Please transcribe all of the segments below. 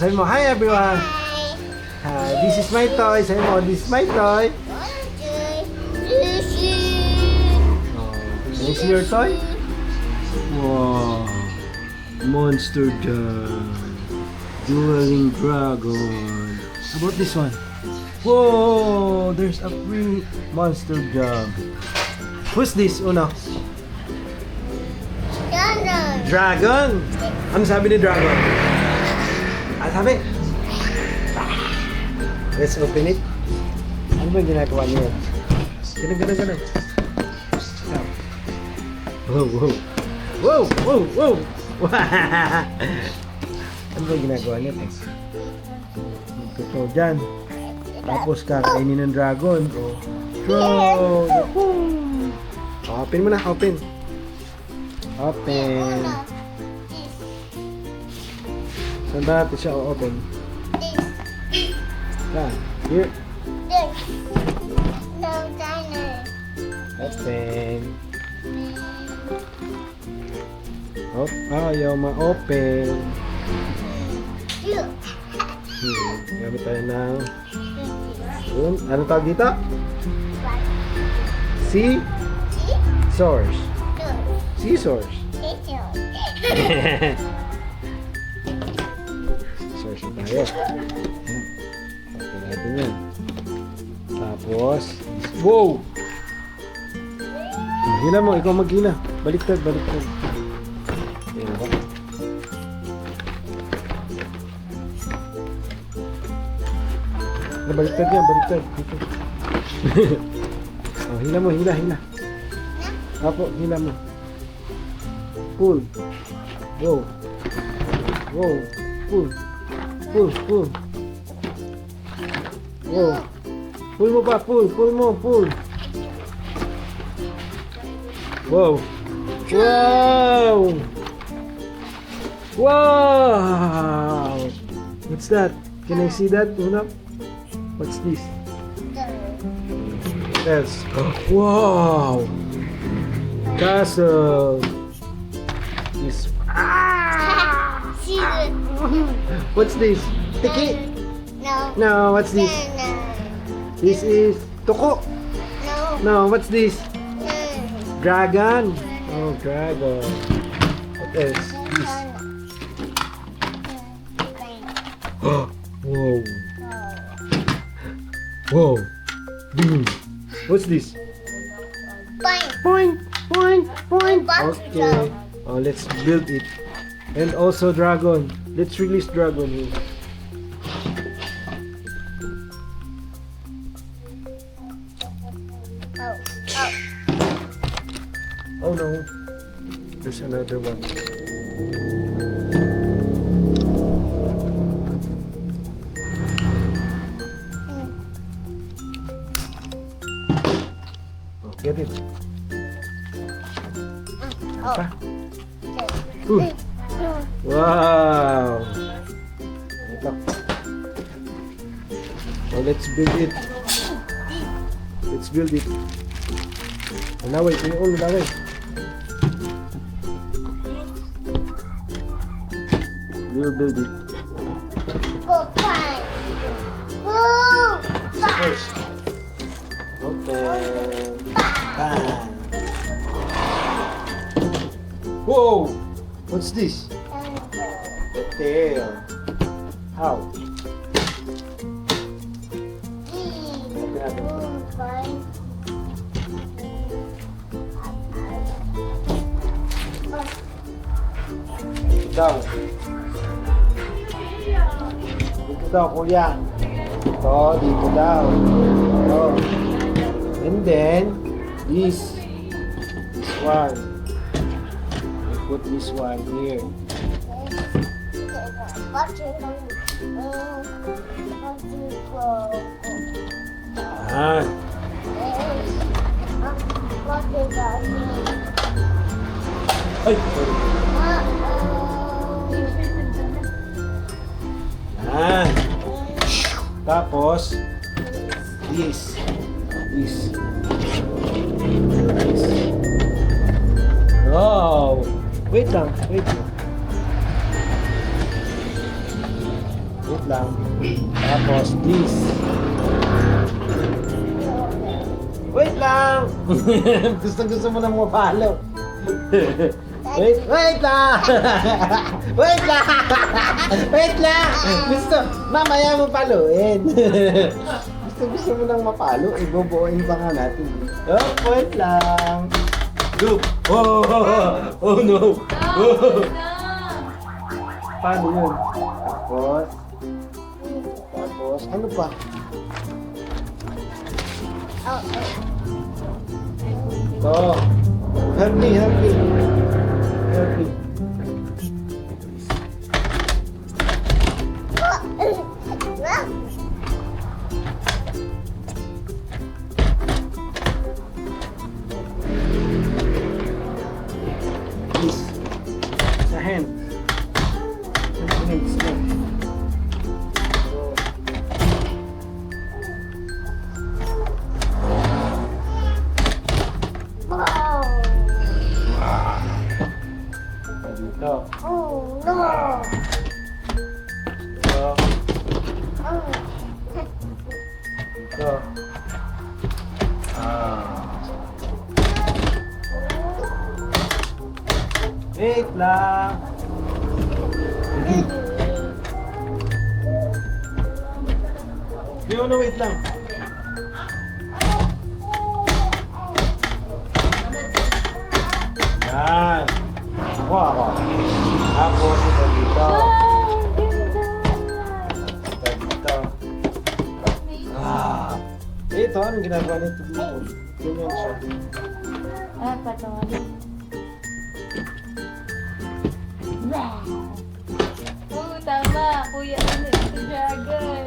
Sabi mo, hi everyone! Hi, this is my toy. Sabi mo, this is my toy. Oh, can you see your toy? Wow! Monster Jam. Dueling Dragon. How about this one? Whoa! There's a free Monster Jam. Who's this, Uno? Dragon! Ano sabi ni Dragon? Sabi? Let's open it. Ano ba yung ginagawa niyo? Ganun. Wow. Ano ba yung ginagawa niyo? Ito dyan. Tapos kakainin ng dragon. Throw! Open mo na, open. Saan ba natin siya open? Here. Open. Ayaw ma-open. Gamit tayo ng ano tawag dito? Scissors. Scissors na tayo. Tapos natin yan. Tapos, wow! Hila mo, ikaw maghila. Baliktad. Ayan ba? Baliktad yan, baliktad. Oh, hila mo. Apo, hila mo. Pull. Wow. Pull. Wow. Pull mo pa, pull mo. Wow. What's that? Can I see that? What's this? Yes. Wow. Castle. This. What's this? Tiki? No, what's this? This is Toko. No, what's this? Dragon. Oh, dragon. What else? This. Whoa. What's this? Point. Okay. Oh, let's build it. And also dragon. Let's release dragon here. Oh no. There's another one. Oh, get it. Apa? Wow. Oh, let's build it. Malaway, malaway. We'll build it. First. Okay. Bang. Whoa! What's this? The tail. How? Dito daw, kuya. Dito daw. And then, this one. Put this one here. Ay, sorry. Tapos, this. Oh, wait lang. Wait lang. Tapos, this. Wait lang! Gusto mo nang mapalo. Wait lang! Wait lang! Wait lang! Mamaya mo paluin. Gusto mo nang mapalo, iboboin pa nga natin. Oh, wait lang. Look! Oh no! Paano yun? Tapos, ano pa? Ito. Help me. Please. Sa hand. Dito. Oh no! Dito. Dito. Wait lang. Di mo na wait lang. Yan. Ako. Tapos ito dito. Ito dito. Ito, anong ginagawa nito dito? Ganyan siya. Patawalin. Oo, tama. Kuya, ano ito, dragon.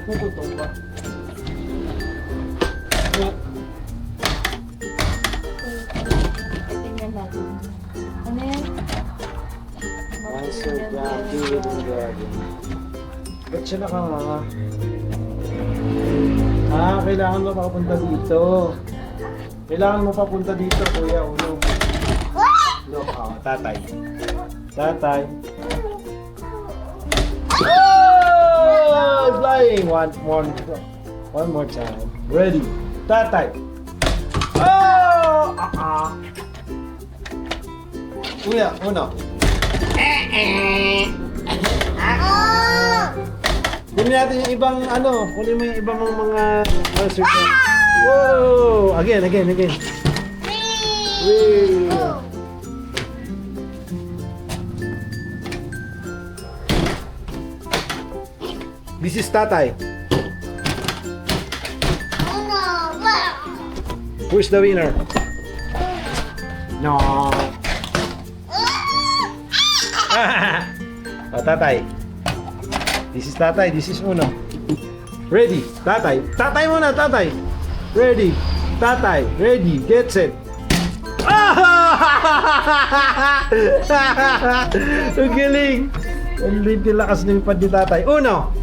Tututong ba? Tingnan natin. Ano yan? Monster Dragon. Ba't siya nakanganga? Kailangan mo papunta dito. Kailangan mo papunta dito, Kuya Uno. Look, tatay. Tatay. Oh! Flying! One more time. Ready. Tatay. Oh! Kuya Uno. Kunin natin yung ibang kunin mo yung ibang mga monsters na. Whoa! Again. Whee! This is Tatay. Who's the winner? No. Tatay. This is Tatay. This is Uno. Ready. Tatay. Tatay muna, Tatay. Ready. Tatay. Ready. Get set. Ang galing. Ang lakas ng pad ni Tatay. Uno.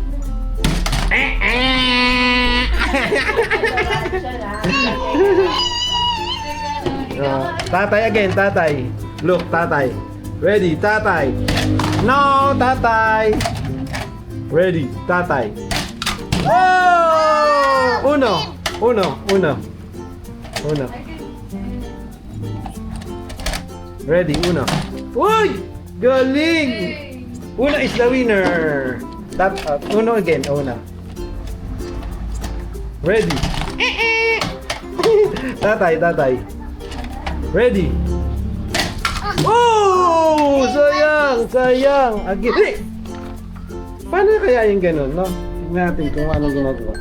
Tatay again. Tatay. Look, Tatay. Ready. Tatay. No, Tatay. Ready, Tatay. Oh! Uno. Ready, Uno. Uy! Galing! Uno is the winner. Uno again, Uno. Ready. Tatay. Ready. Oh! Sayang. Again. Hey! Paano kaya yung ganun, no? Tignan natin kung anong ginagawa.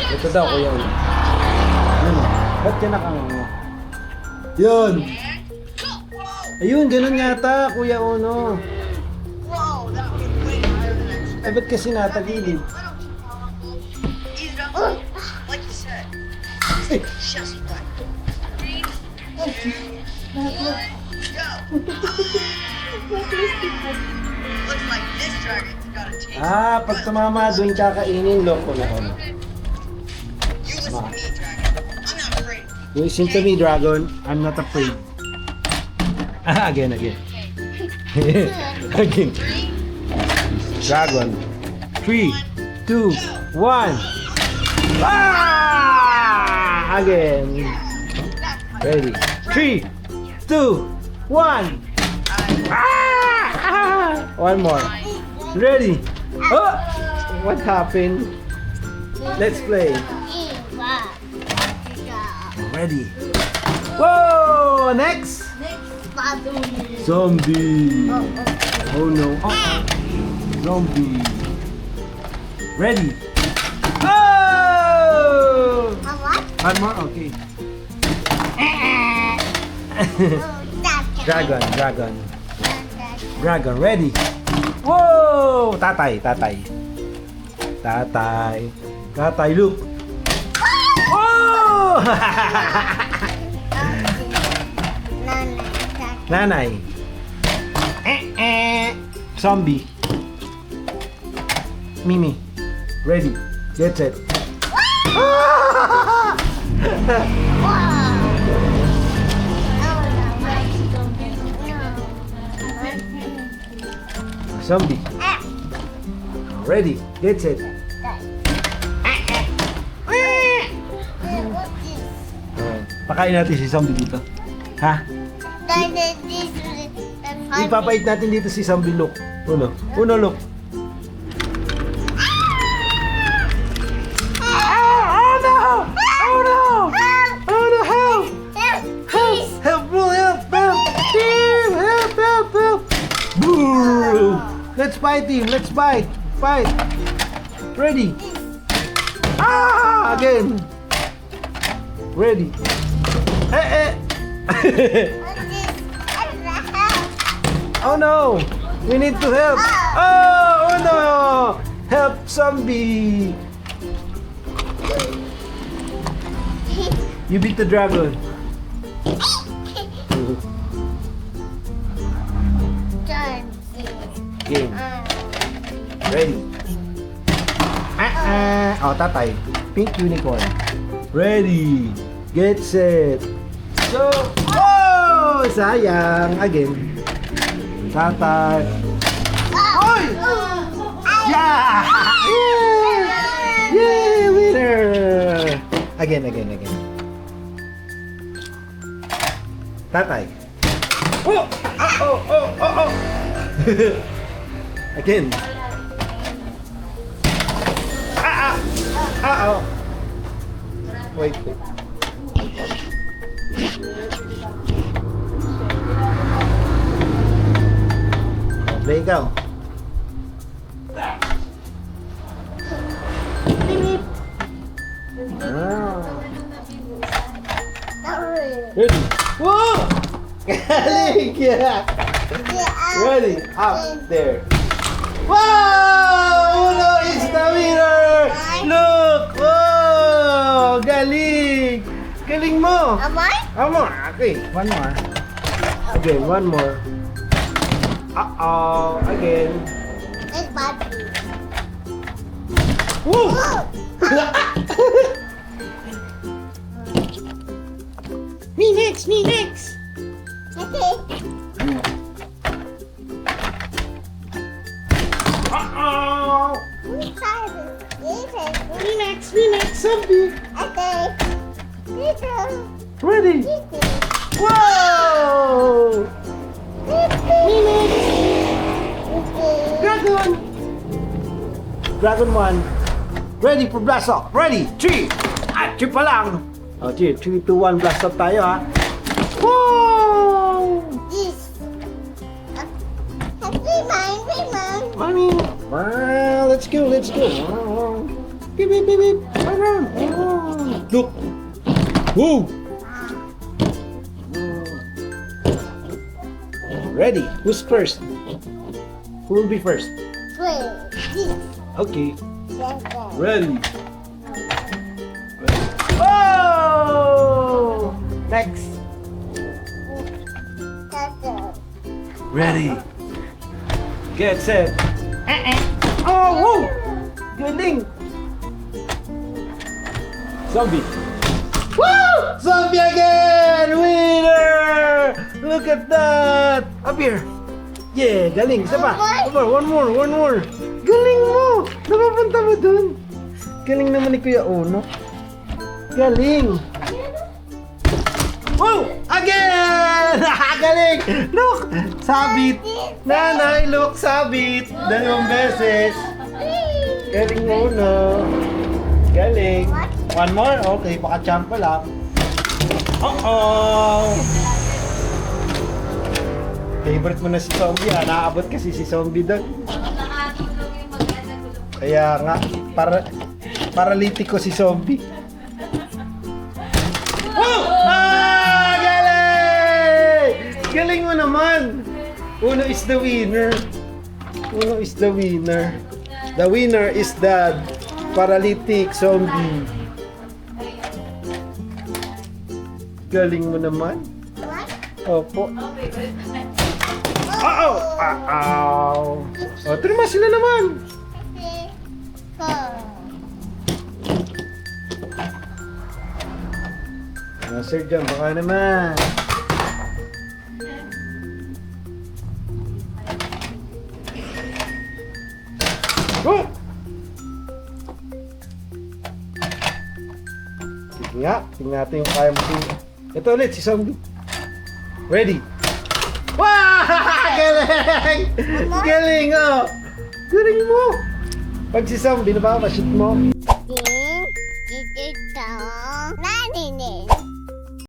Ito daw, Kuya Uno. Ba't ka nakanganga? Yun! Ayun, ganun yata, Kuya Uno. Eh, ba't kasi natagilid? Like you said, Eh! just like looks like this dragon's got a taste. Pag tumama doon kakainin, loko na ako. You listen to me, dragon. I'm not Listen to me, Dragon. I'm not afraid. Again. Again. Dragon. 3, 2, 1. Ah! Again. Ready. 3, 2, 1. Ah! One more. Ready. Oh! What happened? Let's play. Ready. Whoa! Next. Zombie. Oh no. Oh. Zombie. Ready. Oh! One more? Okay. Dragon. Ready. Whoa! Tatay, look. Oh! Nanay. Zombie. Mimi. Ready. Get set. Zombie. Ready. Get set. Pakain natin si zombie dito. Ha? Ipapait natin dito si zombie, look. Uno, look. Oh no! Help! Team, help! Boo! Let's fight, team. Let's fight. Ready? Again. Ready? Oh no! We need to help! Oh no! Help zombie! You beat the dragon. Game. Ready? Oh, tatay. Pink unicorn. Ready. Get set. So, oh! Sayang. Again. Tatay. Oy! Yeah! Yay! Winner! Again. Tatay. Oh! Again. Oh. Wait. Play ikaw. Ready? Whoa! Galing! Yeah! Ready? Up there. Wow! Uno is the winner! Look! Oh! Galing! Galing mo! Okay, one more. Again, one more. Again. Woo! Me next! Me next, zombie! Ready? Whoa! Me next! Dragon 1. Ready for blast off. Ready? 3. 3 pa lang. 3, 2, 1, blast off tayo ha. Whoa! Mommy. Wow, let's go. Beep. Around. Look. Woo! Ready? Who's first? Who will be first? Okay. Ready. Oh! Next. Ready. Get set. Oh! Woo! Galing. Zombie. Woo! Zombie Look at that! Up here! Yeah, galing. Isa pa. One more. Galing mo! Napapunta mo dun. Galing naman ni Kuya Uno. Galing! Wow! Again! Galing! Look! Sabit! Nanay, look! Sabit! 2 beses. Galing mo, no? Galing. One more? Okay, baka champ pa lang. Uh-oh! Favorite mo na si Zombie, ha? Nakaabot kasi si Zombie doon. Nakatulog yung magkakagulo. Kaya nga, paralitiko si Zombie. Wow! Ah! Galing! Galing mo naman! Uno is the winner. Uno is the winner. The winner is the paralytic zombie. Galing mo naman. Opo. Uh-oh! Uh-oh! O, trima sila naman. Sir John, baka naman. Oh! Sige nga, tingnan natin yung kaya mo. Ito ulit, si Zombie. Ready? Wow! Galing! Galing, oh! Galing mo! Pag si Zombie, nabaka, shoot mo.